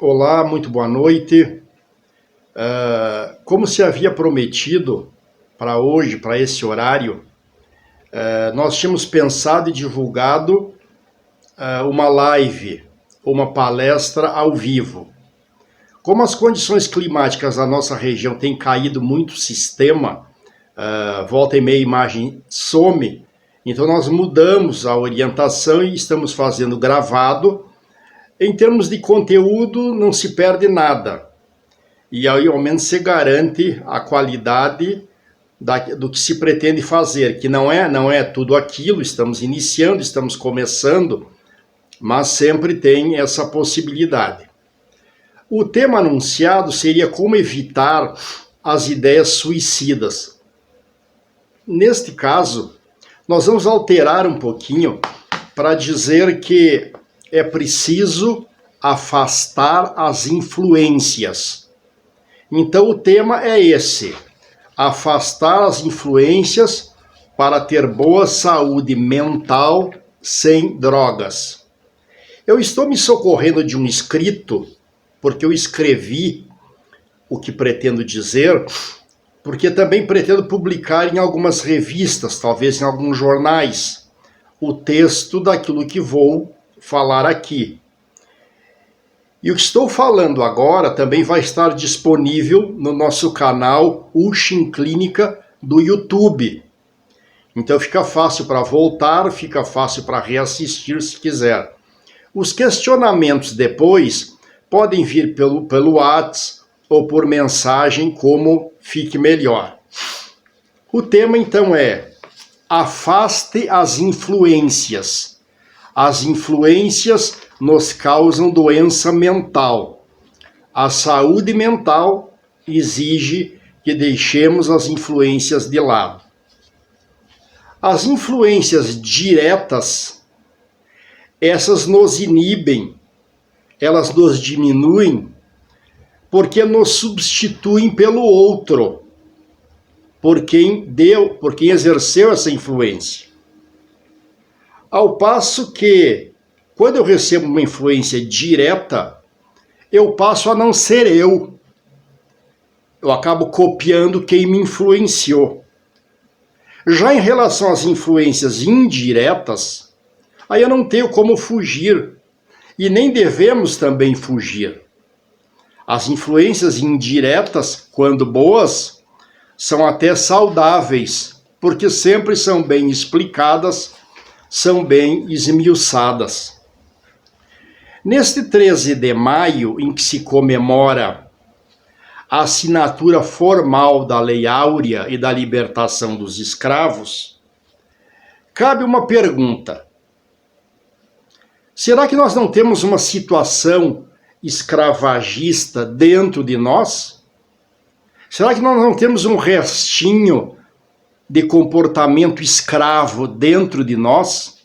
Olá, muito boa noite. Como se havia prometido para hoje, para esse horário, nós tínhamos pensado e divulgado uma live, uma palestra ao vivo. Como as condições climáticas da nossa região têm caído muito o sistema, volta e meia a imagem some, então nós mudamos a orientação e estamos fazendo gravado. Em termos de conteúdo, não se perde nada. E aí, ao menos, se garante a qualidade do que se pretende fazer, que não é tudo aquilo, estamos iniciando, estamos começando, mas sempre tem essa possibilidade. O tema anunciado seria como evitar as ideias suicidas. Neste caso, nós vamos alterar um pouquinho para dizer que é preciso afastar as influências. Então o tema é esse: afastar as influências para ter boa saúde mental sem drogas. Eu estou me socorrendo de um escrito, porque eu escrevi o que pretendo dizer, porque também pretendo publicar em algumas revistas, talvez em alguns jornais, o texto daquilo que vou falar aqui. E o que estou falando agora também vai estar disponível no nosso canal Uxin Clínica do YouTube. Então fica fácil para voltar, fica fácil para reassistir se quiser. Os questionamentos depois podem vir pelo WhatsApp ou por mensagem, como fique melhor. O tema então é: afaste as influências. As influências nos causam doença mental. A saúde mental exige que deixemos as influências de lado. As influências diretas, essas nos inibem, elas nos diminuem, porque nos substituem pelo outro, por quem exerceu essa influência. Ao passo que, quando eu recebo uma influência direta, eu passo a não ser eu. Eu acabo copiando quem me influenciou. Já em relação às influências indiretas, aí eu não tenho como fugir. E nem devemos também fugir. As influências indiretas, quando boas, são até saudáveis, porque sempre são bem explicadas, são bem esmiuçadas. Neste 13 de maio, em que se comemora a assinatura formal da Lei Áurea e da libertação dos escravos, cabe uma pergunta: será que nós não temos uma situação escravagista dentro de nós? Será que nós não temos um restinho de comportamento escravo dentro de nós?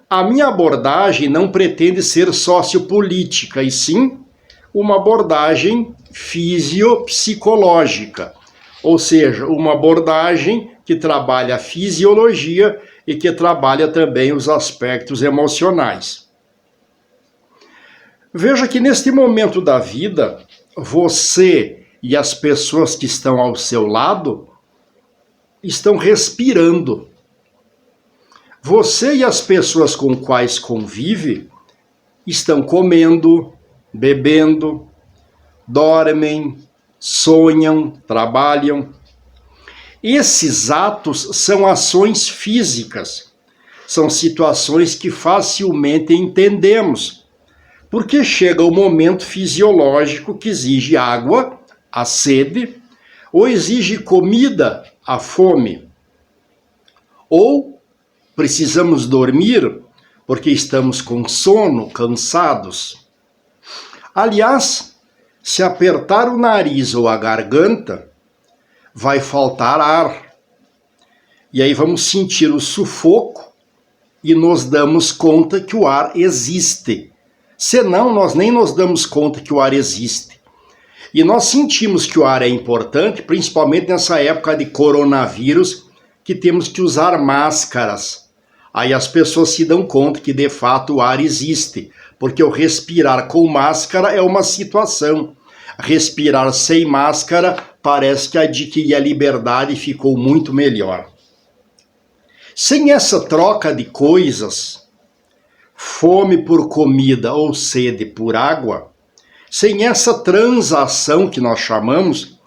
A minha abordagem não pretende ser sociopolítica, e sim uma abordagem fisiopsicológica, ou seja, uma abordagem que trabalha a fisiologia e que trabalha também os aspectos emocionais. Veja que neste momento da vida, você e as pessoas que estão ao seu lado estão respirando. Você e as pessoas com quais convive estão comendo, bebendo, dormem, sonham, trabalham. Esses atos são ações físicas, são situações que facilmente entendemos, porque chega o momento fisiológico que exige água, a sede, ou exige comida, a fome, ou precisamos dormir porque estamos com sono, cansados. Aliás, se apertar o nariz ou a garganta, vai faltar ar. E aí vamos sentir o sufoco e nos damos conta que o ar existe. Senão, nós nem nos damos conta que o ar existe. E nós sentimos que o ar é importante, principalmente nessa época de coronavírus, que temos que usar máscaras. Aí as pessoas se dão conta que de fato o ar existe, Porque o respirar com máscara é uma situação. Respirar sem máscara parece que adquirir a liberdade ficou muito melhor. Sem essa troca de coisas, fome por comida ou sede por água, sem essa transação que nós chamamos,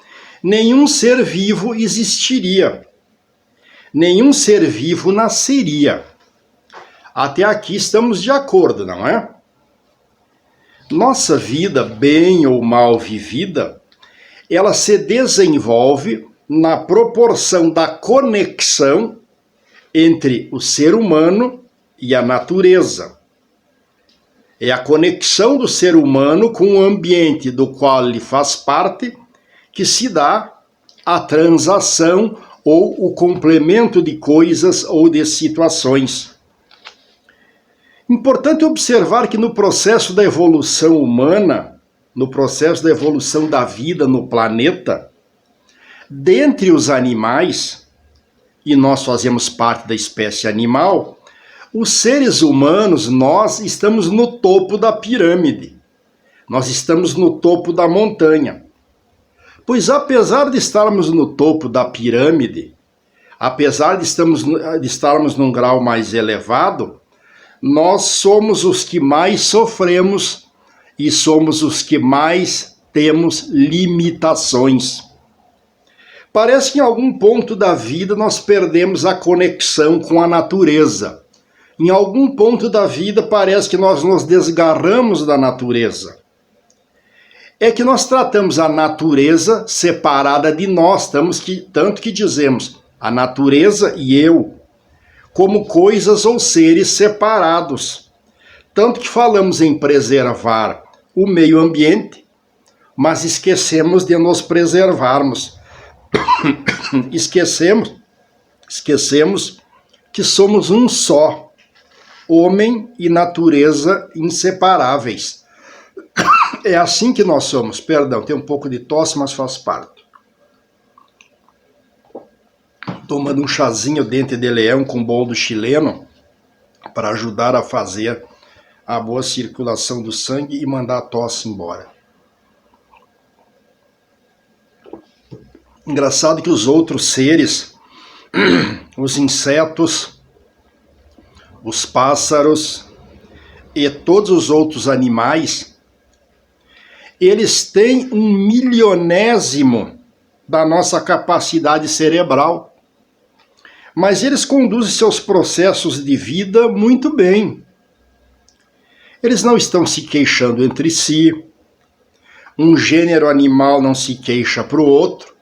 nenhum ser vivo existiria. Nenhum ser vivo nasceria. Até aqui estamos de acordo, não é? Nossa vida, bem ou mal vivida, ela se desenvolve na proporção da conexão entre o ser humano e a natureza. É a conexão do ser humano com o ambiente do qual ele faz parte que se dá a transação ou o complemento de coisas ou de situações. Importante observar que no processo da evolução humana, no processo da evolução da vida no planeta, dentre os animais, e nós fazemos parte da espécie animal, os seres humanos, nós estamos no topo da pirâmide. Nós estamos no topo da montanha. Pois apesar de estarmos no topo da pirâmide, apesar de estarmos num grau mais elevado, nós somos os que mais sofremos e somos os que mais temos limitações. Parece que em algum ponto da vida nós perdemos a conexão com a natureza. Em algum ponto da vida parece que nós nos desgarramos da natureza. É que nós tratamos a natureza separada de nós, tanto que dizemos a natureza e eu, como coisas ou seres separados. Tanto que falamos em preservar o meio ambiente, mas esquecemos de nos preservarmos. Esquecemos que somos um só, homem e natureza inseparáveis. É assim que nós somos. Perdão, tem um pouco de tosse, mas faz parte. Tomando um chazinho dente de leão com boldo chileno para ajudar a fazer a boa circulação do sangue e mandar a tosse embora. Engraçado que os outros seres, os insetos, os pássaros e todos os outros animais, eles têm 1/1000º da nossa capacidade cerebral. Mas eles conduzem seus processos de vida muito bem. Eles não estão se queixando entre si, um gênero animal não se queixa para o outro,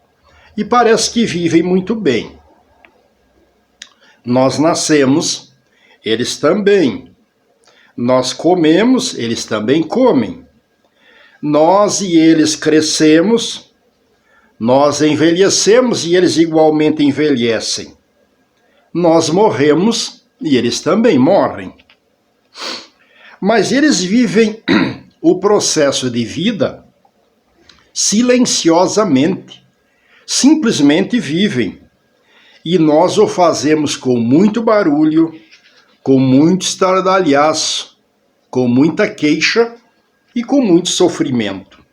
e parece que vivem muito bem. Nós nascemos, eles também. Nós comemos, eles também comem. Nós e eles crescemos, nós envelhecemos e eles igualmente envelhecem. Nós morremos e eles também morrem. Mas eles vivem o processo de vida silenciosamente. Simplesmente vivem. E nós o fazemos com muito barulho, com muito estardalhaço, com muita queixa e com muito sofrimento.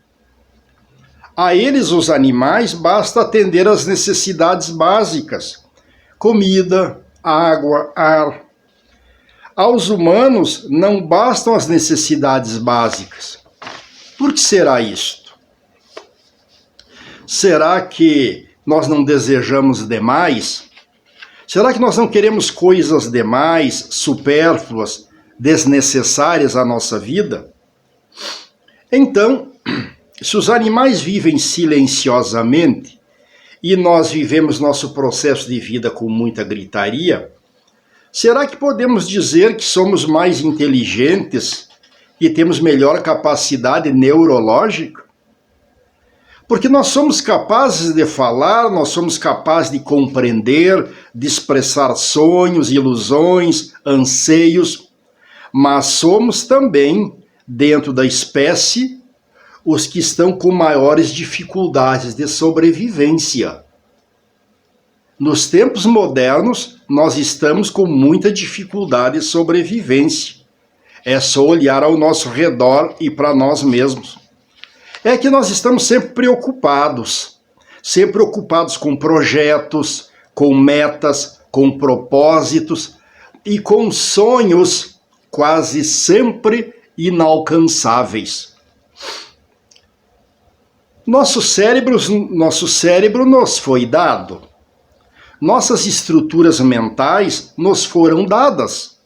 A eles, os animais, basta atender às necessidades básicas. Comida, água, ar. Aos humanos não bastam as necessidades básicas. Por que será isto? Será que nós não desejamos demais? Será que nós não queremos coisas demais, supérfluas, desnecessárias à nossa vida? Então, se os animais vivem silenciosamente, e nós vivemos nosso processo de vida com muita gritaria, será que podemos dizer que somos mais inteligentes e temos melhor capacidade neurológica? Porque nós somos capazes de falar, nós somos capazes de compreender, de expressar sonhos, ilusões, anseios, mas somos também, dentro da espécie, os que estão com maiores dificuldades de sobrevivência. Nos tempos modernos, nós estamos com muita dificuldade de sobrevivência. É só olhar ao nosso redor e para nós mesmos. É que nós estamos sempre ocupados com projetos, com metas, com propósitos e com sonhos quase sempre inalcançáveis. Nosso cérebro nos foi dado. Nossas estruturas mentais nos foram dadas.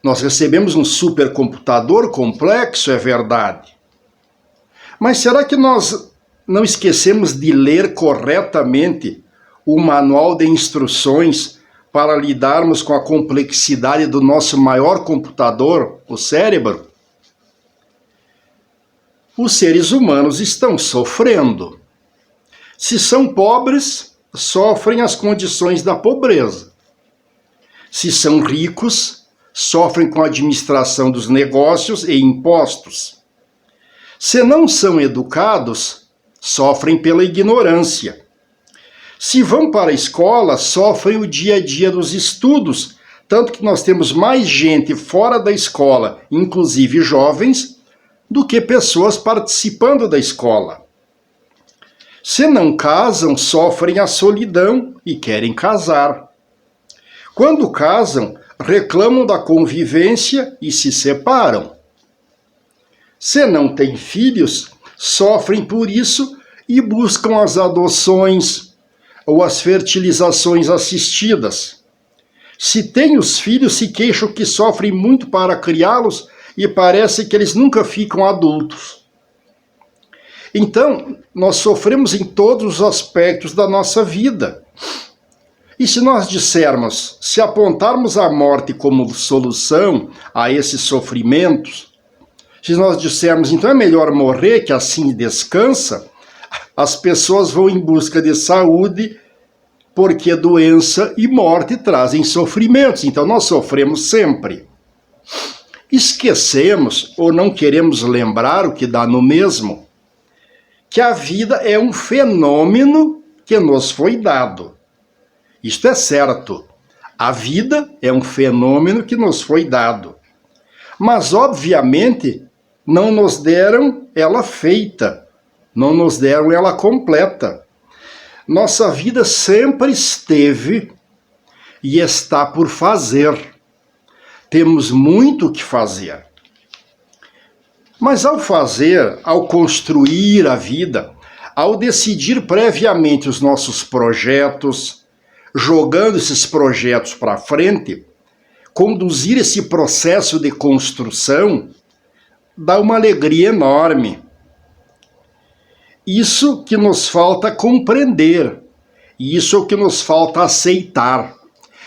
Nós recebemos um supercomputador complexo, é verdade. Mas será que nós não esquecemos de ler corretamente o manual de instruções para lidarmos com a complexidade do nosso maior computador, o cérebro? Os seres humanos estão sofrendo. Se são pobres, sofrem as condições da pobreza. Se são ricos, sofrem com a administração dos negócios e impostos. Se não são educados, sofrem pela ignorância. Se vão para a escola, sofrem o dia a dia dos estudos, tanto que nós temos mais gente fora da escola, inclusive jovens, do que pessoas participando da escola. Se não casam, sofrem a solidão e querem casar. Quando casam, reclamam da convivência e se separam. Se não têm filhos, sofrem por isso e buscam as adoções ou as fertilizações assistidas. Se têm os filhos, se queixam que sofrem muito para criá-los e parece que eles nunca ficam adultos. Então, nós sofremos em todos os aspectos da nossa vida. E se nós dissermos, se apontarmos a morte como solução a esses sofrimentos, se nós dissermos, então é melhor morrer que assim descansa, as pessoas vão em busca de saúde, porque doença e morte trazem sofrimentos, então nós sofremos sempre. Esquecemos ou não queremos lembrar o que dá no mesmo, que a vida é um fenômeno que nos foi dado. Isto é certo. A vida é um fenômeno que nos foi dado. Mas, obviamente, não nos deram ela feita, não nos deram ela completa. Nossa vida sempre esteve e está por fazer. Temos muito o que fazer. Mas ao fazer, ao construir a vida, ao decidir previamente os nossos projetos, jogando esses projetos para frente, conduzir esse processo de construção, dá uma alegria enorme. Isso que nos falta compreender, e isso é o que nos falta aceitar.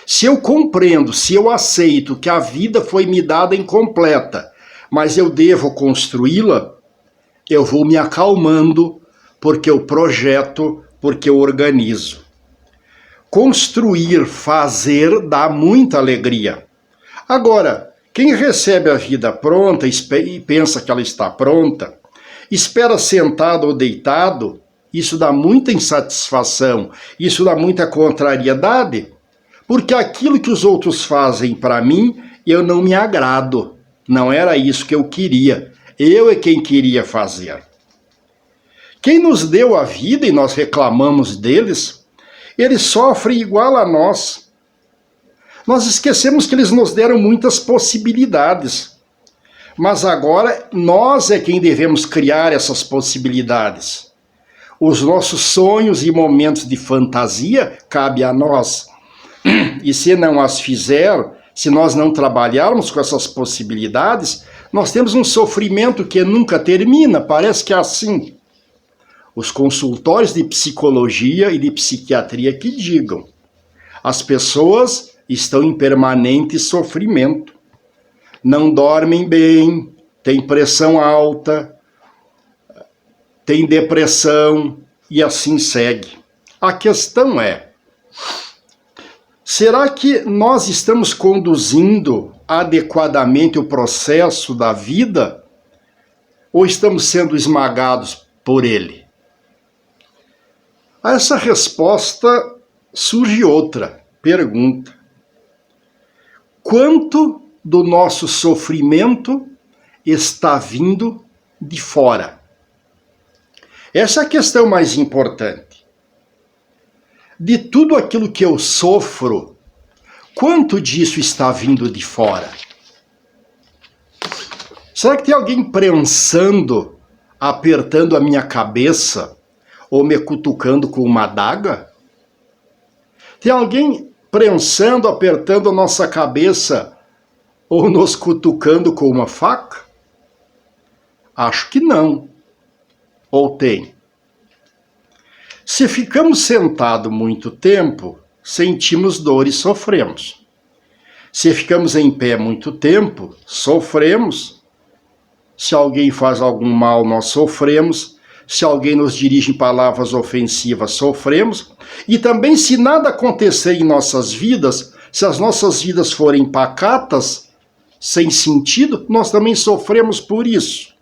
Se eu compreendo, se eu aceito que a vida foi me dada incompleta, mas eu devo construí-la, eu vou me acalmando, porque eu projeto, porque eu organizo. Construir, fazer, dá muita alegria. Agora, quem recebe a vida pronta e pensa que ela está pronta, espera sentado ou deitado, isso dá muita insatisfação, isso dá muita contrariedade, porque aquilo que os outros fazem para mim, eu não me agrado. Não era isso que eu queria. Eu é quem queria fazer. Quem nos deu a vida e nós reclamamos deles, eles sofrem igual a nós. Nós esquecemos que eles nos deram muitas possibilidades. Mas agora nós é quem devemos criar essas possibilidades. Os nossos sonhos e momentos de fantasia cabe a nós. E se não as fizer, se nós não trabalharmos com essas possibilidades, nós temos um sofrimento que nunca termina, parece que é assim. Os consultórios de psicologia e de psiquiatria que digam. As pessoas estão em permanente sofrimento. Não dormem bem, têm pressão alta, têm depressão e assim segue. A questão é, será que nós estamos conduzindo adequadamente o processo da vida ou estamos sendo esmagados por ele? A essa resposta surge outra pergunta. Quanto do nosso sofrimento está vindo de fora? Essa é a questão mais importante. De tudo aquilo que eu sofro, quanto disso está vindo de fora? Será que tem alguém prensando, apertando a minha cabeça ou me cutucando com uma adaga? Tem alguém prensando, apertando a nossa cabeça ou nos cutucando com uma faca? Acho que não. Ou tem? Se ficamos sentados muito tempo, sentimos dor e sofremos. Se ficamos em pé muito tempo, sofremos. Se alguém faz algum mal, nós sofremos. Se alguém nos dirige em palavras ofensivas, sofremos. E também, se nada acontecer em nossas vidas, se as nossas vidas forem pacatas, sem sentido, nós também sofremos por isso.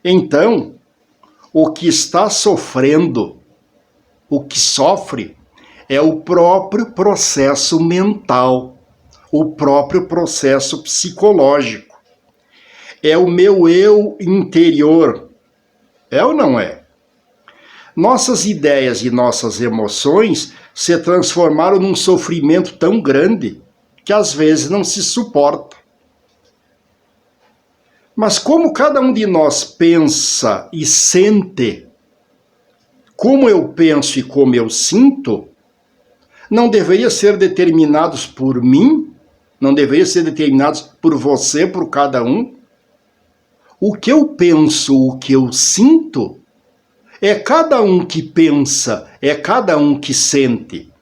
Então, o que está sofrendo, o que sofre, é o próprio processo mental, o próprio processo psicológico. É o meu eu interior. É ou não é? Nossas ideias e nossas emoções se transformaram num sofrimento tão grande que às vezes não se suporta. Mas como cada um de nós pensa e sente, como eu penso e como eu sinto, não deveria ser determinados por mim? Não deveria ser determinados por você, por cada um? O que eu penso, o que eu sinto, é cada um que pensa, é cada um que sente.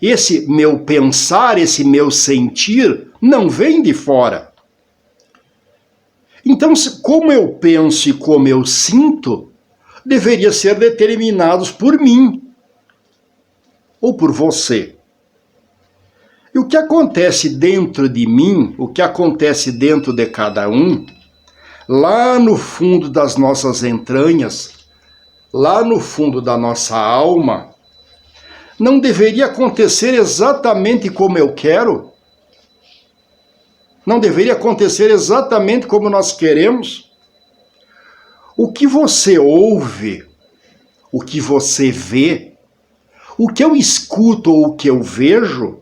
Esse meu pensar, esse meu sentir, não vem de fora. Então, como eu penso e como eu sinto, deveria ser determinados por mim ou por você. E o que acontece dentro de mim, o que acontece dentro de cada um, lá no fundo das nossas entranhas, lá no fundo da nossa alma, não deveria acontecer exatamente como eu quero? Não deveria acontecer exatamente como nós queremos? O que você ouve, o que você vê, o que eu escuto ou o que eu vejo,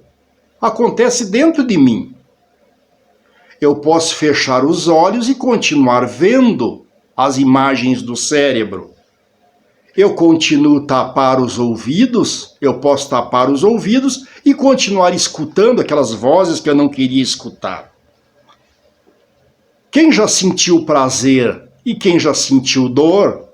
acontece dentro de mim. Eu posso fechar os olhos e continuar vendo as imagens do cérebro. Eu continuo a tapar os ouvidos, eu posso tapar os ouvidos e continuar escutando aquelas vozes que eu não queria escutar. Quem já sentiu prazer e quem já sentiu dor,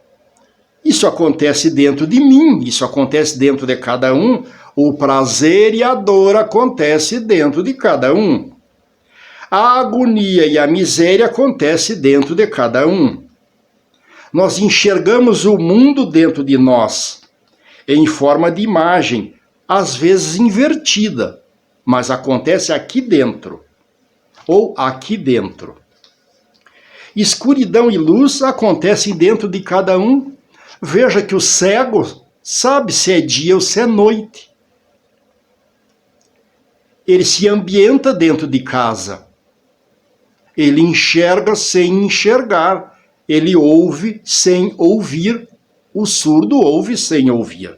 isso acontece dentro de mim, isso acontece dentro de cada um. O prazer e a dor acontece dentro de cada um. A agonia e a miséria acontece dentro de cada um. Nós enxergamos o mundo dentro de nós, em forma de imagem, às vezes invertida, mas acontece aqui dentro, ou aqui dentro. Escuridão e luz acontecem dentro de cada um. Veja que o cego sabe se é dia ou se é noite. Ele se ambienta dentro de casa. Ele enxerga sem enxergar. Ele ouve sem ouvir. O surdo ouve sem ouvir.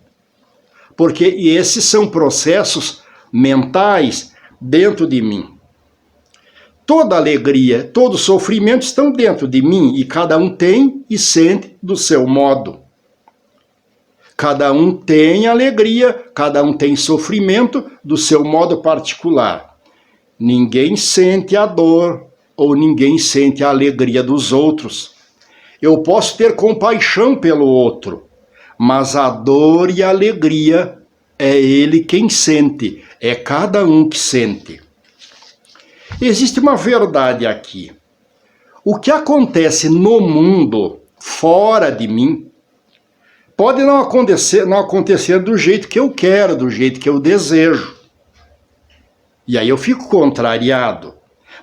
Porque esses são processos mentais dentro de mim. Toda alegria, todo sofrimento estão dentro de mim e cada um tem e sente do seu modo. Cada um tem alegria, cada um tem sofrimento do seu modo particular. Ninguém sente a dor ou ninguém sente a alegria dos outros. Eu posso ter compaixão pelo outro, mas a dor e a alegria é ele quem sente, é cada um que sente. Existe uma verdade aqui. O que acontece no mundo, fora de mim, pode não acontecer do jeito que eu quero, do jeito que eu desejo. E aí eu fico contrariado.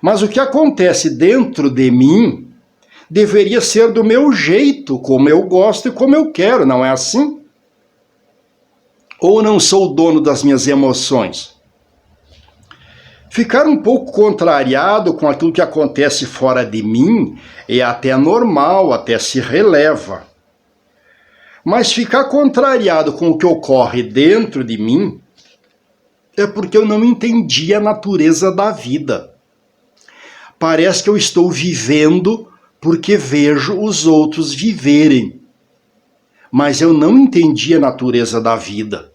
Mas o que acontece dentro de mim deveria ser do meu jeito, como eu gosto e como eu quero, não é assim? Ou não sou o dono das minhas emoções? Ficar um pouco contrariado com aquilo que acontece fora de mim é até normal, até se releva. Mas ficar contrariado com o que ocorre dentro de mim é porque eu não entendi a natureza da vida. Parece que eu estou vivendo porque vejo os outros viverem. Mas eu não entendi a natureza da vida.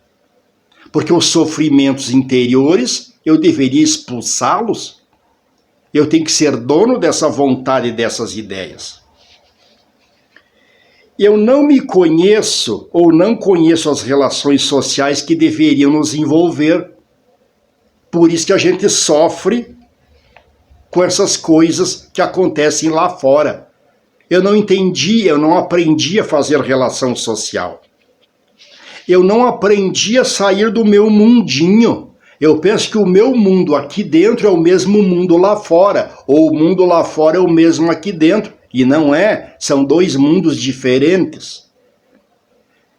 Porque os sofrimentos interiores, eu deveria expulsá-los? Eu tenho que ser dono dessa vontade e dessas ideias. Eu não me conheço ou não conheço as relações sociais que deveriam nos envolver. Por isso que a gente sofre com essas coisas que acontecem lá fora. Eu não entendi, eu não aprendi a fazer relação social. Eu não aprendi a sair do meu mundinho. Eu penso que o meu mundo aqui dentro é o mesmo mundo lá fora, ou o mundo lá fora é o mesmo aqui dentro. E não é, são dois mundos diferentes.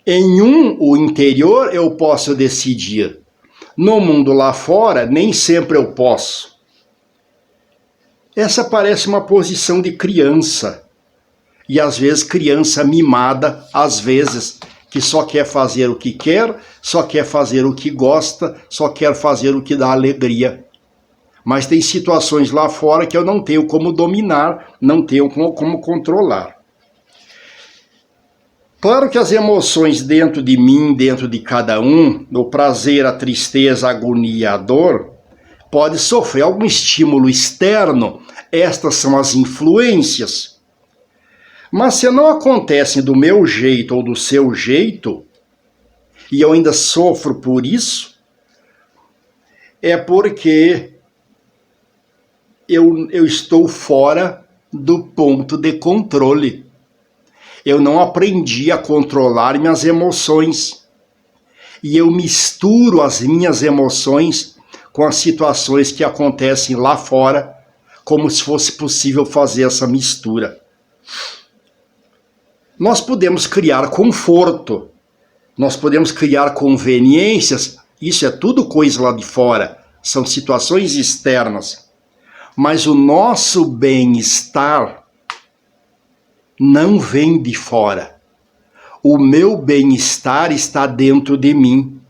Em um, o interior, eu posso decidir. No mundo lá fora, nem sempre eu posso. Essa parece uma posição de criança. E às vezes criança mimada, às vezes que só quer fazer o que quer, só quer fazer o que gosta, só quer fazer o que dá alegria. Mas tem situações lá fora que eu não tenho como dominar, não tenho como controlar. Claro que as emoções dentro de mim, dentro de cada um, o prazer, a tristeza, a agonia, a dor, pode sofrer algum estímulo externo. Estas são as influências. Mas se não acontecem do meu jeito ou do seu jeito, e eu ainda sofro por isso, é porque eu estou fora do ponto de controle. Eu não aprendi a controlar minhas emoções. E eu misturo as minhas emoções com as situações que acontecem lá fora, como se fosse possível fazer essa mistura. Nós podemos criar conforto, nós podemos criar conveniências, isso é tudo coisa lá de fora, são situações externas. Mas o nosso bem-estar não vem de fora. O meu bem-estar está dentro de mim.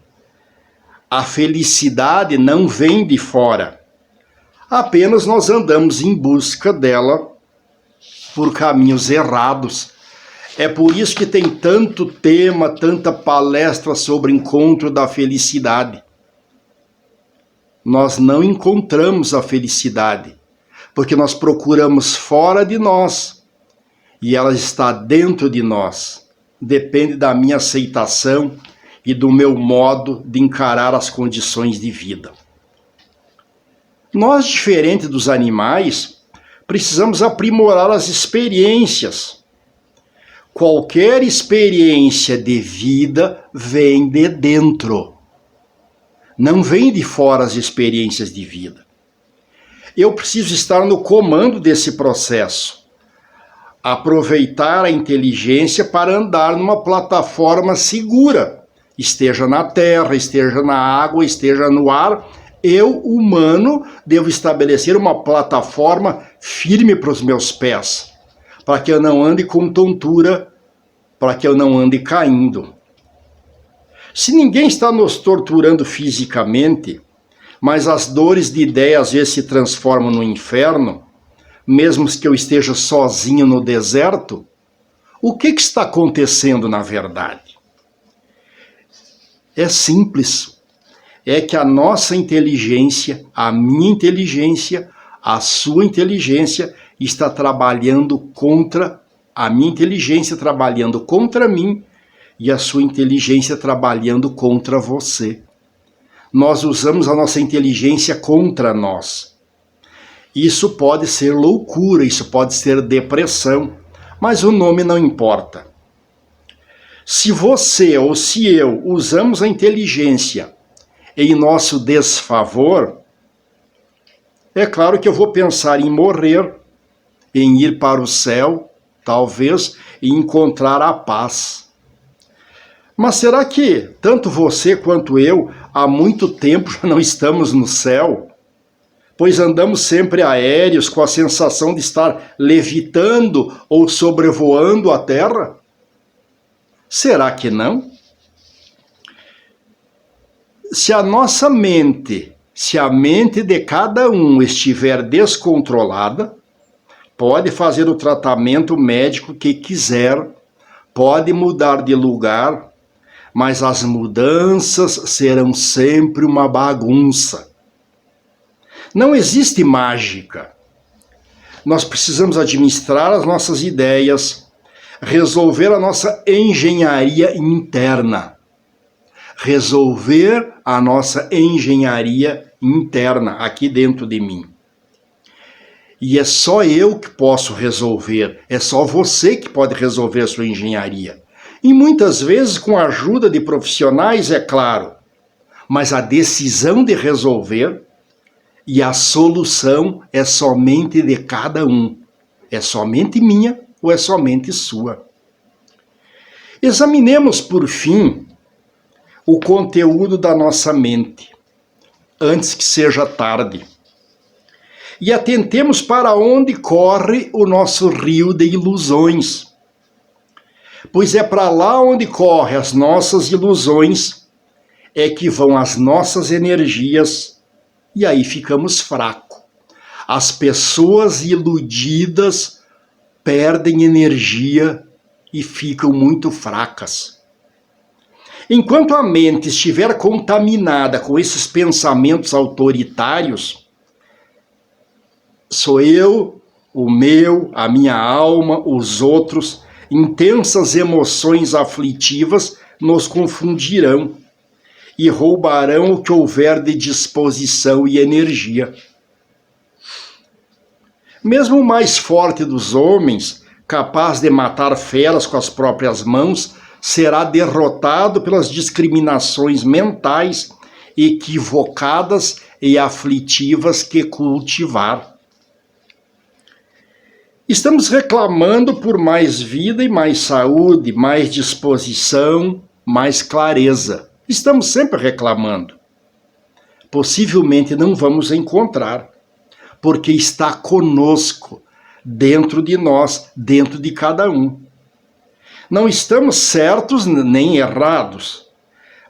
A felicidade não vem de fora. Apenas nós andamos em busca dela por caminhos errados. É por isso que tem tanto tema, tanta palestra sobre encontro da felicidade. Nós não encontramos a felicidade, porque nós procuramos fora de nós, e ela está dentro de nós. Depende da minha aceitação e do meu modo de encarar as condições de vida. Nós, diferente dos animais, precisamos aprimorar as experiências. Qualquer experiência de vida vem de dentro. Não vem de fora as experiências de vida. Eu preciso estar no comando desse processo. Aproveitar a inteligência para andar numa plataforma segura. Esteja na terra, esteja na água, esteja no ar. Eu, humano, devo estabelecer uma plataforma firme para os meus pés, para que eu não ande com tontura, para que eu não ande caindo. Se ninguém está nos torturando fisicamente, mas as dores de ideia às vezes se transformam no inferno, mesmo que eu esteja sozinho no deserto, o que está acontecendo na verdade? É simples. É que a nossa inteligência, a minha inteligência, a sua inteligência está trabalhando contra a minha inteligência, trabalhando contra mim, e a sua inteligência trabalhando contra você. Nós usamos a nossa inteligência contra nós. Isso pode ser loucura, isso pode ser depressão, mas o nome não importa. Se você ou se eu usamos a inteligência em nosso desfavor, é claro que eu vou pensar em morrer, em ir para o céu, talvez, e encontrar a paz. Mas será que tanto você quanto eu, há muito tempo já não estamos no céu? pois andamos sempre aéreos com a sensação de estar levitando ou sobrevoando a Terra? Será que não? Se a nossa mente, se a mente de cada um estiver descontrolada, pode fazer o tratamento médico que quiser, pode mudar de lugar, mas as mudanças serão sempre uma bagunça. Não existe mágica. Nós precisamos administrar as nossas ideias, resolver a nossa engenharia interna. Resolver a nossa engenharia interna aqui dentro de mim. E é só eu que posso resolver, é só você que pode resolver a sua engenharia. E muitas vezes com a ajuda de profissionais, é claro, mas a decisão de resolver e a solução é somente de cada um. É somente minha ou é somente sua? Examinemos, por fim, o conteúdo da nossa mente, antes que seja tarde. E atentemos para onde corre o nosso rio de ilusões. Pois é para lá onde correm as nossas ilusões, é que vão as nossas energias, e aí ficamos fracos. As pessoas iludidas perdem energia e ficam muito fracas. Enquanto a mente estiver contaminada com esses pensamentos autoritários, sou eu, o meu, a minha alma, os outros, intensas emoções aflitivas nos confundirão e roubarão o que houver de disposição e energia. Mesmo o mais forte dos homens, capaz de matar feras com as próprias mãos, será derrotado pelas discriminações mentais equivocadas e aflitivas que cultivar. Estamos reclamando por mais vida e mais saúde, mais disposição, mais clareza. Estamos sempre reclamando. Possivelmente não vamos encontrar, porque está conosco, dentro de nós, dentro de cada um. Não estamos certos nem errados,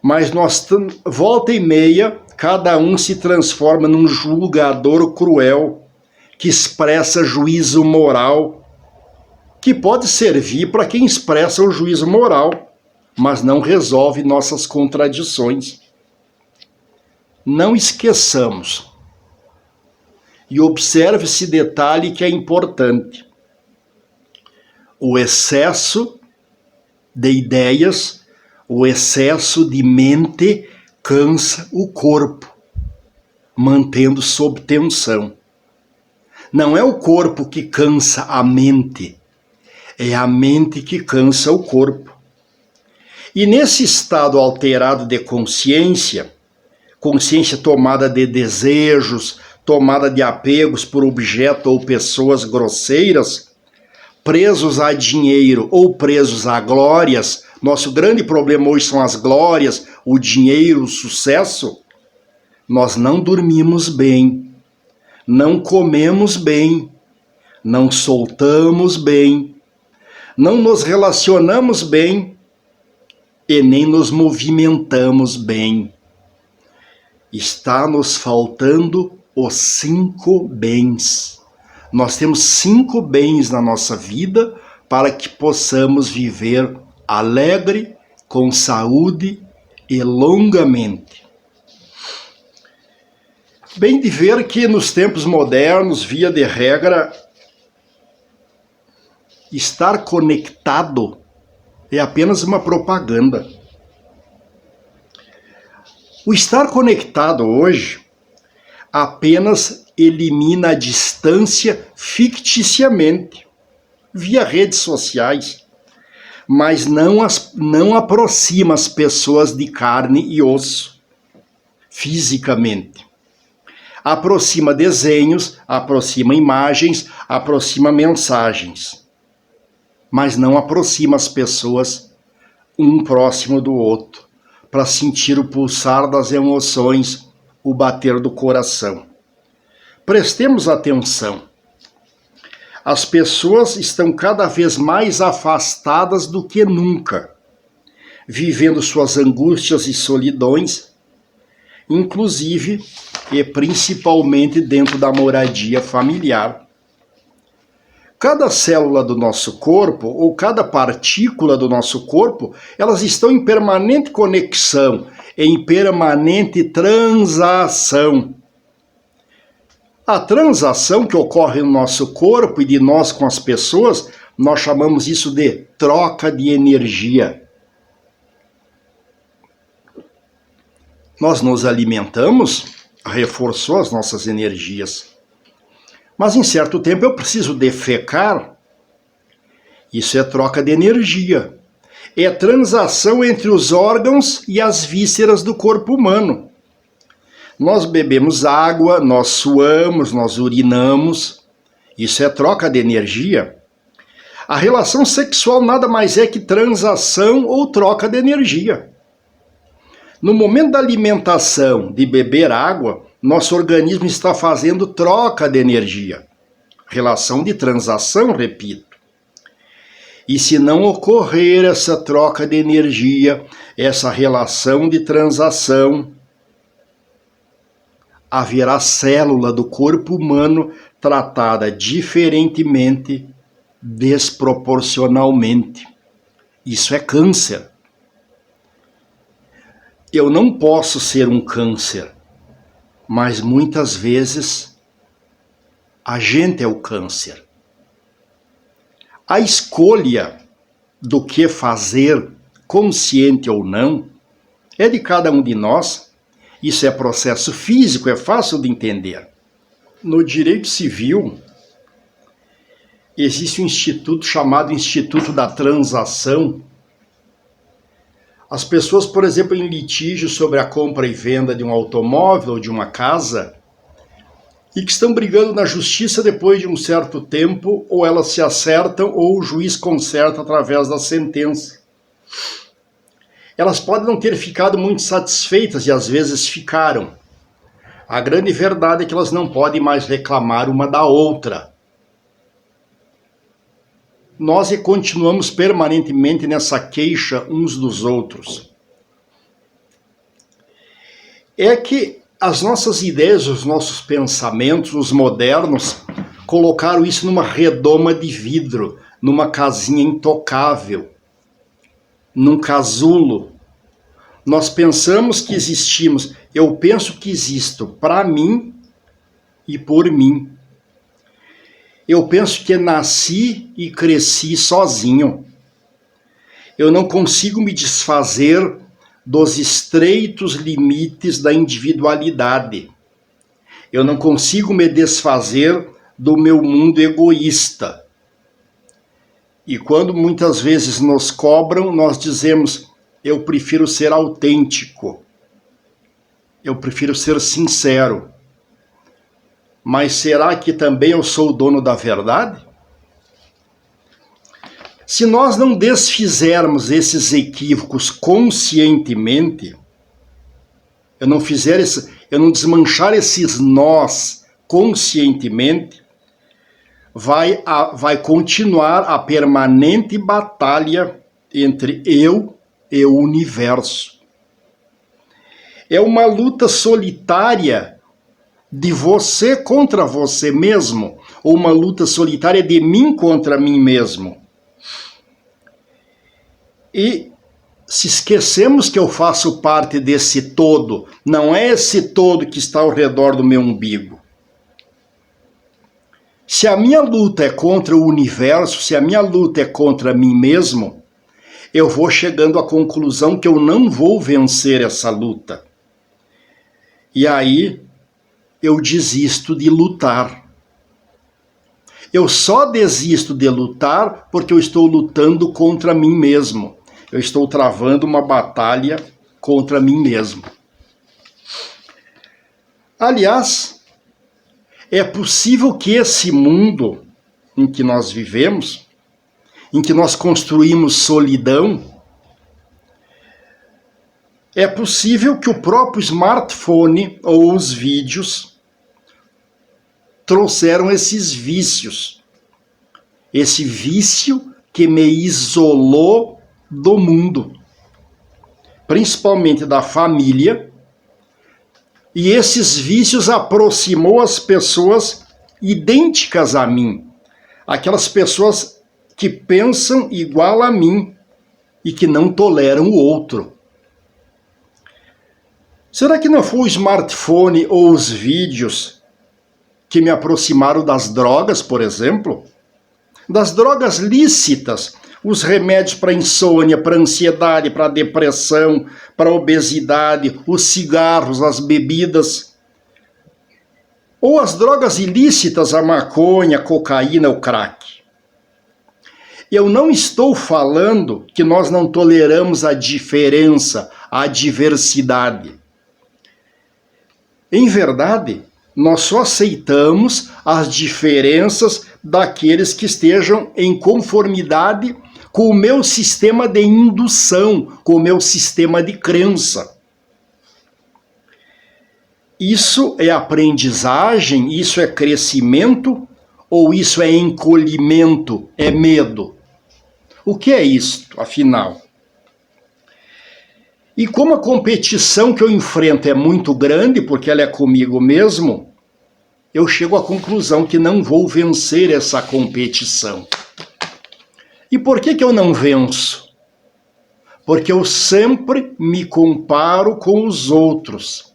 mas nós, volta e meia, cada um se transforma num julgador cruel, que expressa juízo moral, que pode servir para quem expressa o juízo moral, mas não resolve nossas contradições. Não esqueçamos, e observe esse detalhe que é importante. O excesso de ideias, o excesso de mente cansa o corpo, mantendo sob tensão. Não é o corpo que cansa a mente, é a mente que cansa o corpo. E nesse estado alterado de consciência, consciência tomada de desejos, tomada de apegos por objeto ou pessoas grosseiras, presos a dinheiro ou presos a glórias, nosso grande problema hoje são as glórias, o dinheiro, o sucesso, nós não dormimos bem, não comemos bem, não soltamos bem, não nos relacionamos bem e nem nos movimentamos bem. Está nos faltando os 5 bens. Nós temos 5 bens na nossa vida para que possamos viver alegre, com saúde e longamente. Bem de ver que nos tempos modernos, via de regra, estar conectado é apenas uma propaganda. O estar conectado hoje apenas elimina a distância ficticiamente, via redes sociais, mas não aproxima as pessoas de carne e osso, fisicamente. Aproxima desenhos, aproxima imagens, aproxima mensagens, mas não aproxima as pessoas um próximo do outro, para sentir o pulsar das emoções, o bater do coração. Prestemos atenção. As pessoas estão cada vez mais afastadas do que nunca, vivendo suas angústias e solidões, inclusive e principalmente dentro da moradia familiar. Cada célula do nosso corpo, ou cada partícula do nosso corpo, elas estão em permanente conexão, em permanente transação. A transação que ocorre no nosso corpo e de nós com as pessoas, nós chamamos isso de troca de energia. Nós nos alimentamos, reforçou as nossas energias. Mas em certo tempo eu preciso defecar. Isso é troca de energia. É transação entre os órgãos e as vísceras do corpo humano. Nós bebemos água, nós suamos, nós urinamos. Isso é troca de energia. A relação sexual nada mais é que transação ou troca de energia. No momento da alimentação, de beber água, nosso organismo está fazendo troca de energia. Relação de transação, repito. E se não ocorrer essa troca de energia, essa relação de transação, haverá célula do corpo humano tratada diferentemente, desproporcionalmente. Isso é câncer. Eu não posso ser um câncer, mas muitas vezes a gente é o câncer. A escolha do que fazer, consciente ou não, é de cada um de nós. Isso é processo físico, é fácil de entender. No direito civil, existe um instituto chamado Instituto da Transação. As pessoas, por exemplo, em litígio sobre a compra e venda de um automóvel ou de uma casa, e que estão brigando na justiça depois de um certo tempo, ou elas se acertam ou o juiz conserta através da sentença. Elas podem não ter ficado muito satisfeitas e às vezes ficaram. A grande verdade é que elas não podem mais reclamar uma da outra. Nós continuamos permanentemente nessa queixa uns dos outros. É que as nossas ideias, os nossos pensamentos, os modernos, colocaram isso numa redoma de vidro, numa casinha intocável, num casulo. Nós pensamos que existimos, eu penso que existo para mim e por mim. Eu penso que nasci e cresci sozinho. Eu não consigo me desfazer dos estreitos limites da individualidade. Eu não consigo me desfazer do meu mundo egoísta. E quando muitas vezes nos cobram, nós dizemos, eu prefiro ser autêntico. Eu prefiro ser sincero. Mas será que também eu sou o dono da verdade? Se nós não desfizermos esses equívocos conscientemente, eu não desmanchar esses nós conscientemente, vai continuar a permanente batalha entre eu e o universo. É uma luta solitária de você contra você mesmo, ou uma luta solitária de mim contra mim mesmo. E se esquecemos que eu faço parte desse todo, não é esse todo que está ao redor do meu umbigo. Se a minha luta é contra o universo, se a minha luta é contra mim mesmo, eu vou chegando à conclusão que eu não vou vencer essa luta. E aí eu desisto de lutar. Eu só desisto de lutar porque eu estou lutando contra mim mesmo. Eu estou travando uma batalha contra mim mesmo. Aliás, é possível que esse mundo em que nós vivemos, em que nós construímos solidão, é possível que o próprio smartphone ou os vídeos trouxeram esses vícios. Esse vício que me isolou do mundo, principalmente da família, e esses vícios aproximou as pessoas idênticas a mim, aquelas pessoas que pensam igual a mim e que não toleram o outro. Será que não foi o smartphone ou os vídeos que me aproximaram das drogas, por exemplo? Das drogas lícitas, os remédios para insônia, para ansiedade, para depressão, para obesidade, os cigarros, as bebidas. Ou as drogas ilícitas, a maconha, a cocaína, o crack. Eu não estou falando que nós não toleramos a diferença, a diversidade. Em verdade, nós só aceitamos as diferenças daqueles que estejam em conformidade com o meu sistema de indução, com o meu sistema de crença. Isso é aprendizagem? Isso é crescimento? Ou isso é encolhimento? É medo? O que é isto, afinal? E como a competição que eu enfrento é muito grande, porque ela é comigo mesmo, eu chego à conclusão que não vou vencer essa competição. E por que eu não venço? Porque eu sempre me comparo com os outros.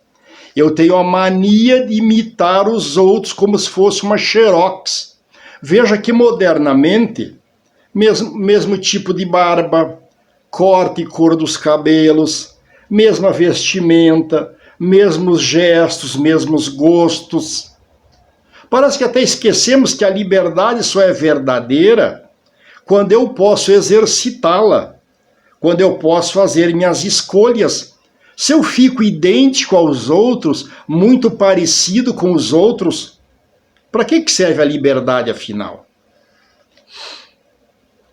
Eu tenho a mania de imitar os outros como se fosse uma xerox. Veja que modernamente, mesmo tipo de barba, corte e cor dos cabelos, mesma vestimenta, mesmos gestos, mesmos gostos. Parece que até esquecemos que a liberdade só é verdadeira quando eu posso exercitá-la, quando eu posso fazer minhas escolhas. Se eu fico idêntico aos outros, muito parecido com os outros, para que serve a liberdade, afinal?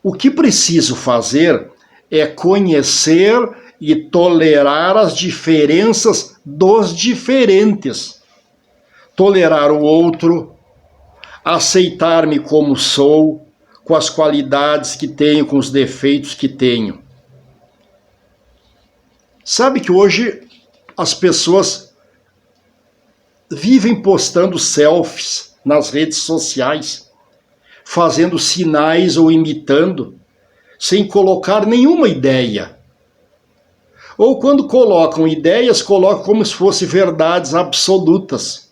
O que preciso fazer é conhecer e tolerar as diferenças dos diferentes. Tolerar o outro, aceitar-me como sou, com as qualidades que tenho, com os defeitos que tenho. Sabe que hoje as pessoas vivem postando selfies nas redes sociais, fazendo sinais ou imitando, sem colocar nenhuma ideia. Ou quando colocam ideias, colocam como se fossem verdades absolutas.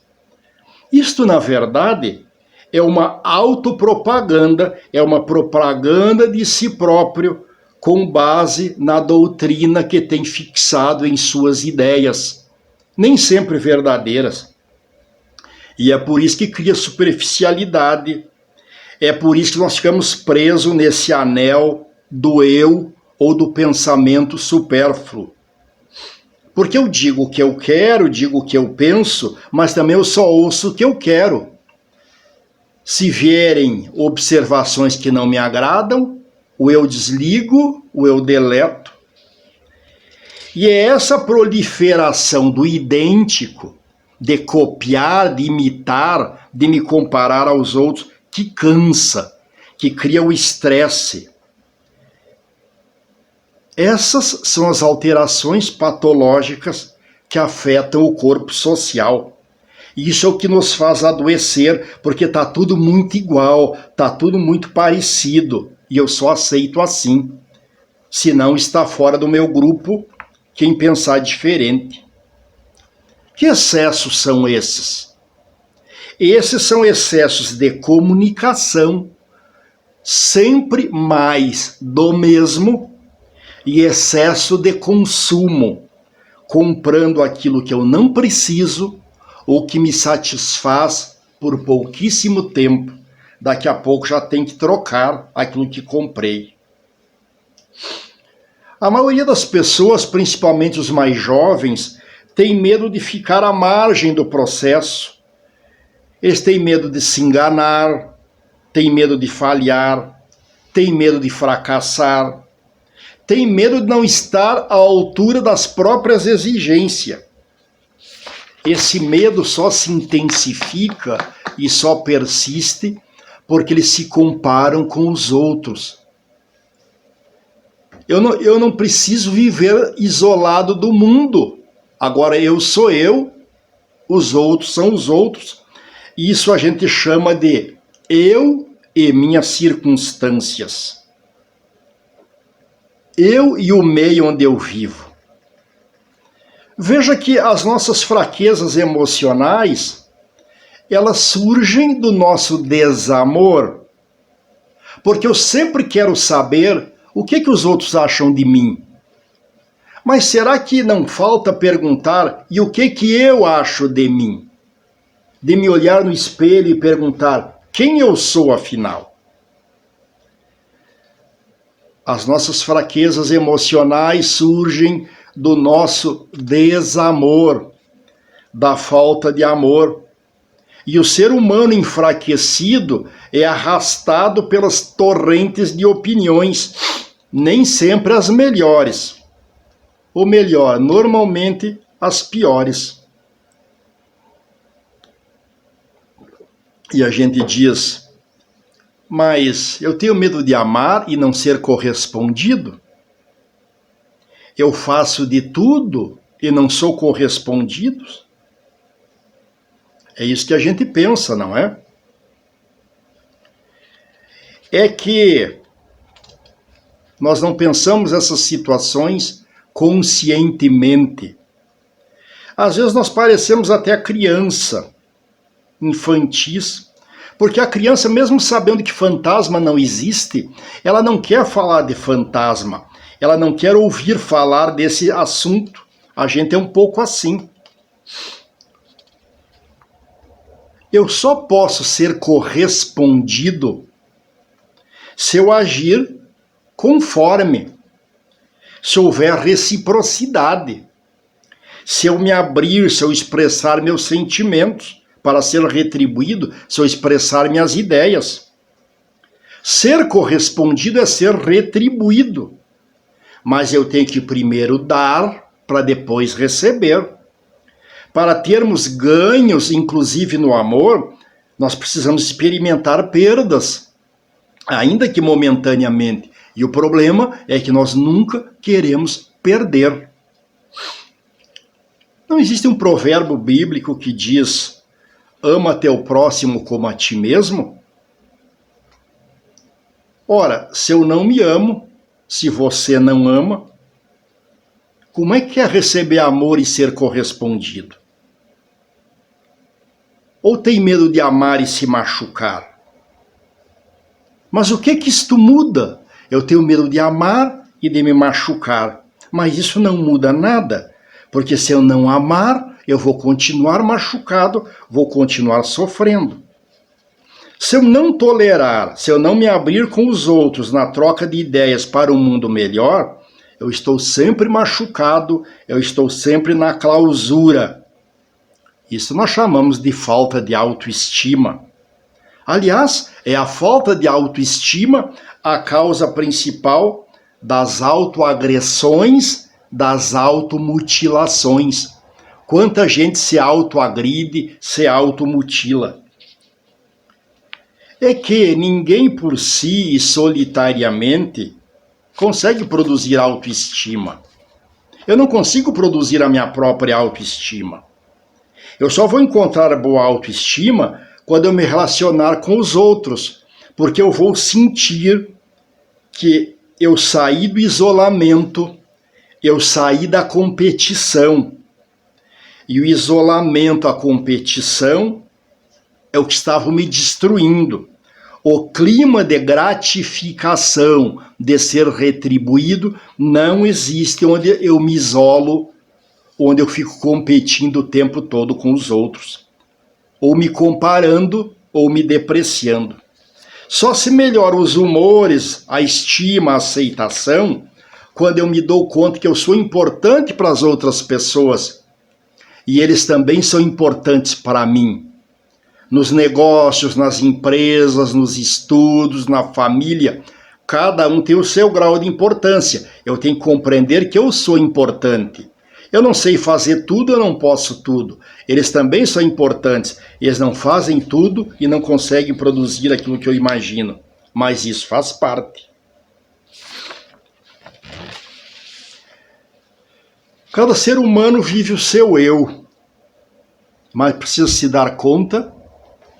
Isto, na verdade, é uma autopropaganda, é uma propaganda de si próprio, com base na doutrina que tem fixado em suas ideias, nem sempre verdadeiras. E é por isso que cria superficialidade, é por isso que nós ficamos presos nesse anel do eu ou do pensamento supérfluo. Porque eu digo o que eu quero, digo o que eu penso, mas também eu só ouço o que eu quero. Se vierem observações que não me agradam, ou eu desligo, ou eu deleto. E é essa proliferação do idêntico, de copiar, de imitar, de me comparar aos outros, que cansa, que cria o estresse. Essas são as alterações patológicas que afetam o corpo social. E isso é o que nos faz adoecer, porque está tudo muito igual, está tudo muito parecido. E eu só aceito assim. Senão está fora do meu grupo quem pensar diferente. Que excessos são esses? Esses são excessos de comunicação, sempre mais do mesmo, e excesso de consumo, comprando aquilo que eu não preciso ou que me satisfaz por pouquíssimo tempo. Daqui a pouco já tem que trocar aquilo que comprei. A maioria das pessoas, principalmente os mais jovens, tem medo de ficar à margem do processo. Eles têm medo de se enganar, têm medo de falhar, têm medo de fracassar, têm medo de não estar à altura das próprias exigências. esse medo só se intensifica e só persiste porque eles se comparam com os outros. Eu não preciso viver isolado do mundo. Agora eu sou eu, os outros são os outros. Isso a gente chama de eu e minhas circunstâncias. Eu e o meio onde eu vivo. Veja que as nossas fraquezas emocionais, elas surgem do nosso desamor. Porque eu sempre quero saber o que os outros acham de mim. Mas será que não falta perguntar e o que eu acho de mim? De me olhar no espelho e perguntar quem eu sou afinal? As nossas fraquezas emocionais surgem do nosso desamor, da falta de amor. E o ser humano enfraquecido é arrastado pelas torrentes de opiniões, nem sempre as melhores. Ou melhor, normalmente as piores. E a gente diz, mas eu tenho medo de amar e não ser correspondido? Eu faço de tudo e não sou correspondido? É isso que a gente pensa, não é? É que nós não pensamos essas situações conscientemente. Às vezes nós parecemos até criança, infantis, porque a criança, mesmo sabendo que fantasma não existe, ela não quer falar de fantasma, ela não quer ouvir falar desse assunto. A gente é um pouco assim. Eu só posso ser correspondido se eu agir conforme, se houver reciprocidade, se eu me abrir, se eu expressar meus sentimentos para ser retribuído, se eu expressar minhas ideias. Ser correspondido é ser retribuído, mas eu tenho que primeiro dar para depois receber. Para termos ganhos, inclusive no amor, nós precisamos experimentar perdas, ainda que momentaneamente. E o problema é que nós nunca queremos perder. Não existe um provérbio bíblico que diz: ama teu próximo como a ti mesmo? Ora, se eu não me amo, se você não ama, como é que é receber amor e ser correspondido? Ou tem medo de amar e se machucar? Mas o que isto muda? Eu tenho medo de amar e de me machucar. Mas isso não muda nada, porque se eu não amar, eu vou continuar machucado, vou continuar sofrendo. Se eu não tolerar, se eu não me abrir com os outros na troca de ideias para um mundo melhor, eu estou sempre machucado, eu estou sempre na clausura. Isso nós chamamos de falta de autoestima. Aliás, é a falta de autoestima a causa principal das autoagressões, das automutilações. Quanta gente se autoagride, se automutila. É que ninguém por si e solitariamente consegue produzir autoestima. Eu não consigo produzir a minha própria autoestima. Eu só vou encontrar boa autoestima quando eu me relacionar com os outros, porque eu vou sentir que eu saí do isolamento, eu saí da competição. E o isolamento, a competição, é o que estava me destruindo. O clima de gratificação, de ser retribuído, não existe onde eu me isolo, onde eu fico competindo o tempo todo com os outros, ou me comparando, ou me depreciando. Só se melhora os humores, a estima, a aceitação, quando eu me dou conta que eu sou importante para as outras pessoas, e eles também são importantes para mim. Nos negócios, nas empresas, nos estudos, na família, cada um tem o seu grau de importância. Eu tenho que compreender que eu sou importante. Eu não sei fazer tudo, eu não posso tudo. Eles também são importantes. Eles não fazem tudo e não conseguem produzir aquilo que eu imagino. Mas isso faz parte. Cada ser humano vive o seu eu. Mas precisa se dar conta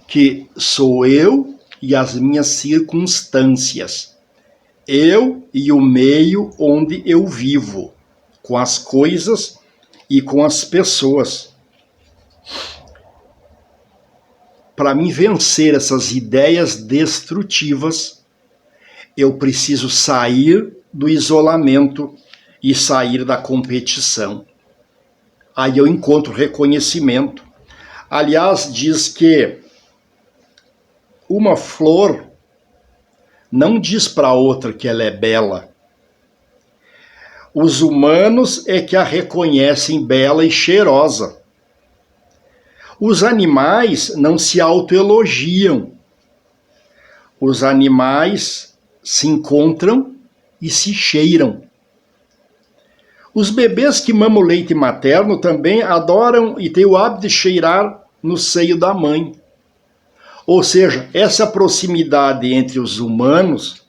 que sou eu e as minhas circunstâncias. Eu e o meio onde eu vivo, com as coisas e com as pessoas. Para mim vencer essas ideias destrutivas, eu preciso sair do isolamento e sair da competição. Aí eu encontro reconhecimento. Aliás, diz que uma flor não diz para outra que ela é bela. Os humanos é que a reconhecem bela e cheirosa. Os animais não se autoelogiam. Os animais se encontram e se cheiram. Os bebês que mamam leite materno também adoram e têm o hábito de cheirar no seio da mãe. Ou seja, essa proximidade entre os humanos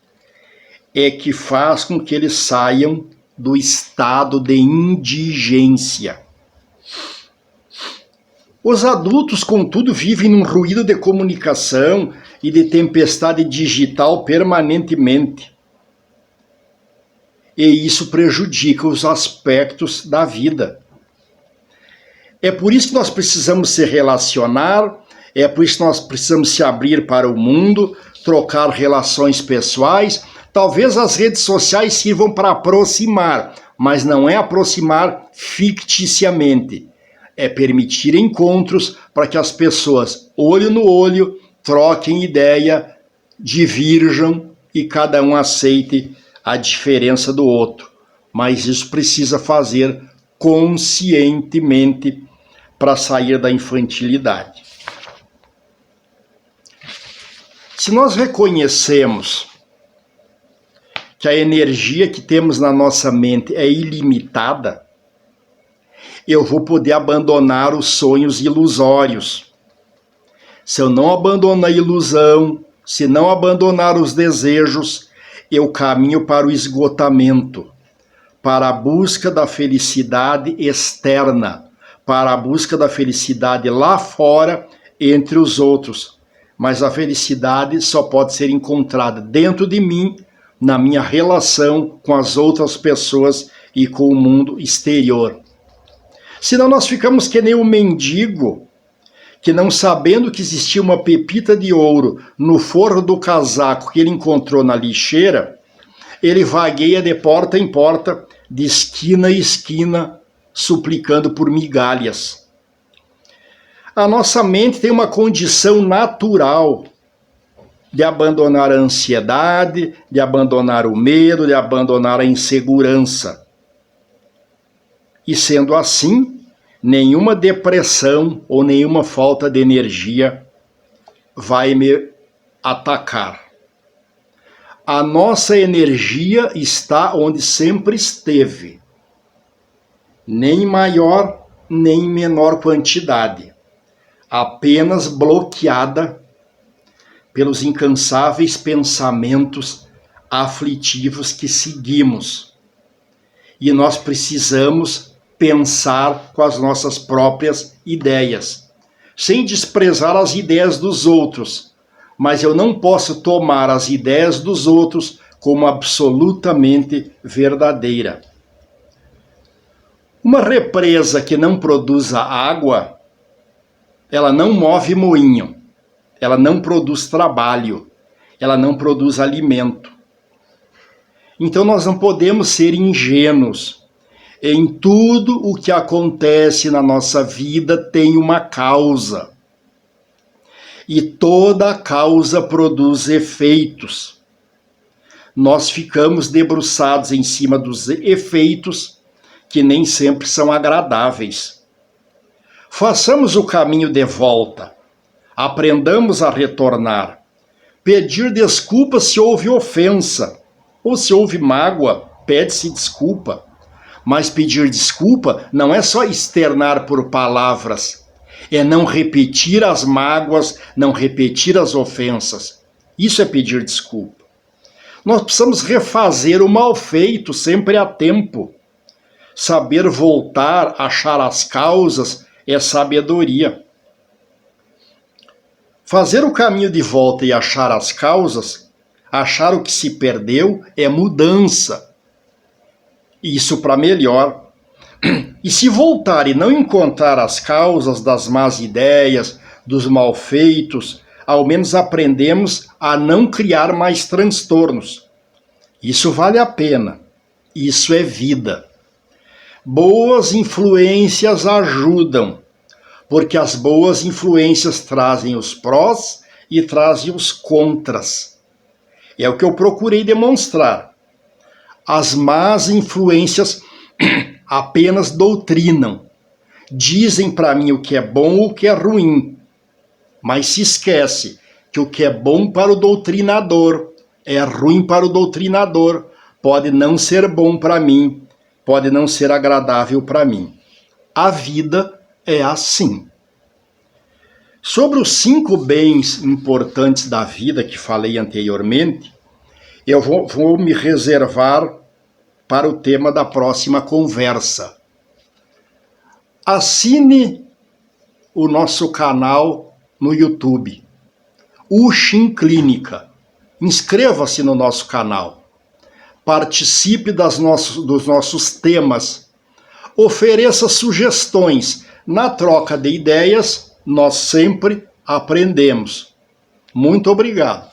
é que faz com que eles saiam do estado de indigência. Os adultos, contudo, vivem num ruído de comunicação e de tempestade digital permanentemente. E isso prejudica os aspectos da vida. É por isso que nós precisamos se relacionar, é por isso que nós precisamos se abrir para o mundo, trocar relações pessoais. Talvez as redes sociais sirvam para aproximar, mas não é aproximar ficticiamente. É permitir encontros para que as pessoas, olho no olho, troquem ideia, divirjam e cada um aceite a diferença do outro. Mas isso precisa fazer conscientemente para sair da infantilidade. Se nós reconhecemos que a energia que temos na nossa mente é ilimitada, eu vou poder abandonar os sonhos ilusórios. Se eu não abandonar a ilusão, se não abandonar os desejos, eu caminho para o esgotamento, para a busca da felicidade externa, para a busca da felicidade lá fora, entre os outros. Mas a felicidade só pode ser encontrada dentro de mim, na minha relação com as outras pessoas e com o mundo exterior. Senão nós ficamos que nem um mendigo, que não sabendo que existia uma pepita de ouro no forro do casaco que ele encontrou na lixeira, ele vagueia de porta em porta, de esquina em esquina, suplicando por migalhas. A nossa mente tem uma condição natural de abandonar a ansiedade, de abandonar o medo, de abandonar a insegurança. E sendo assim, nenhuma depressão ou nenhuma falta de energia vai me atacar. A nossa energia está onde sempre esteve, nem maior nem em menor quantidade, apenas bloqueada pelos incansáveis pensamentos aflitivos que seguimos. E nós precisamos pensar com as nossas próprias ideias, sem desprezar as ideias dos outros, mas eu não posso tomar as ideias dos outros como absolutamente verdadeira. Uma represa que não produza água, ela não move moinho, ela não produz trabalho, ela não produz alimento. Então nós não podemos ser ingênuos. Em tudo o que acontece na nossa vida tem uma causa. E toda causa produz efeitos. Nós ficamos debruçados em cima dos efeitos que nem sempre são agradáveis. Façamos o caminho de volta. Aprendamos a retornar. Pedir desculpa se houve ofensa, ou se houve mágoa, pede-se desculpa. Mas pedir desculpa não é só externar por palavras, é não repetir as mágoas, não repetir as ofensas. Isso é pedir desculpa. Nós precisamos refazer o mal feito sempre a tempo. Saber voltar, achar as causas, é sabedoria. Fazer o caminho de volta e achar as causas, achar o que se perdeu, é mudança. Isso para melhor. E se voltar e não encontrar as causas das más ideias, dos malfeitos, ao menos aprendemos a não criar mais transtornos. Isso vale a pena. Isso é vida. Boas influências ajudam, porque as boas influências trazem os prós e trazem os contras. É o que eu procurei demonstrar. As más influências apenas doutrinam, dizem para mim o que é bom ou o que é ruim, mas se esquece que o que é bom para o doutrinador é ruim para o doutrinador, pode não ser bom para mim, pode não ser agradável para mim. A vida é assim. Sobre os 5 bens importantes da vida que falei anteriormente, eu vou me reservar para o tema da próxima conversa. Assine o nosso canal no YouTube, Uxim Clínica. Inscreva-se no nosso canal. Participe dos nossos temas. Ofereça sugestões. Na troca de ideias, nós sempre aprendemos. Muito obrigado.